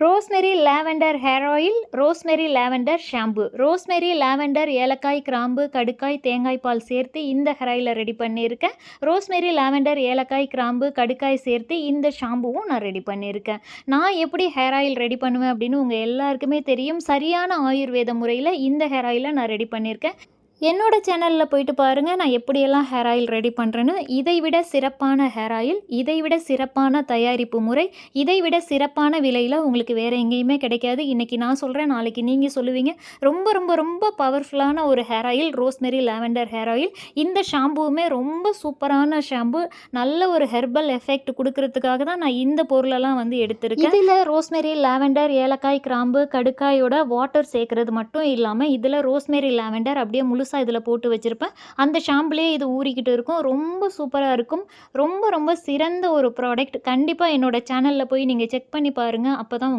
Rosemary lavender hair oil, rosemary lavender shampoo. Rosemary lavender ஏலக்காய், கிராம்பு, கடுக்காய், தேங்காய் பால் சேர்த்து இந்த ஹேர் ஆயிலை ரெடி பண்ணியிருக்கேன். ரோஸ்மெரி லாவெண்டர் ஏலக்காய், கிராம்பு, கடுக்காய் சேர்த்து இந்த ஷாம்புவும் நான் ரெடி பண்ணியிருக்கேன். நான் எப்படி ஹேர் ஆயில் ரெடி பண்ணுவேன் அப்படின்னு உங்கள் எல்லாருக்குமே தெரியும். சரியான ஆயுர்வேத முறையில் இந்த ஹேர் ஆயிலை நான் ரெடி பண்ணியிருக்கேன். என்னோட சேனலில் போயிட்டு பாருங்கள் நான் எப்படியெல்லாம் ஹேர் ஆயில் ரெடி பண்ணுறேன்னு. இதை விட சிறப்பான ஹேர் ஆயில், இதை விட சிறப்பான தயாரிப்பு முறை, இதை விட சிறப்பான விலையில் உங்களுக்கு வேறு எங்கேயுமே கிடைக்காது. இன்றைக்கி நான் சொல்கிறேன், நாளைக்கு நீங்கள் சொல்லுவீங்க. ரொம்ப ரொம்ப ரொம்ப பவர்ஃபுல்லான ஒரு hair oil rosemary lavender hair oil. இந்த ஷாம்புவுமே ரொம்ப சூப்பரான ஷாம்பு. நல்ல ஒரு ஹெர்பல் எஃபெக்ட் கொடுக்கறதுக்காக தான் நான் இந்த பொருளெல்லாம் வந்து எடுத்திருக்கேன். இதில் ரோஸ்மெரி லாவெண்டர் ஏலக்காய், கிராம்பு, கடுக்காயோட வாட்டர் சேர்க்குறது மட்டும் இல்லாமல் இதில் ரோஸ்மெரி லாவெண்டர் அப்படியே முழுசாக இதில் போட்டு வச்சுருப்பேன். அந்த ஷாம்புலேயே இது ஊறிக்கிட்டு இருக்கும். ரொம்ப சூப்பராக இருக்கும். ரொம்ப ரொம்ப சிறந்த ஒரு ப்ராடக்ட். கண்டிப்பாக என்னோட சேனலில் போய் நீங்கள் செக் பண்ணி பாருங்கள். அப்போ தான்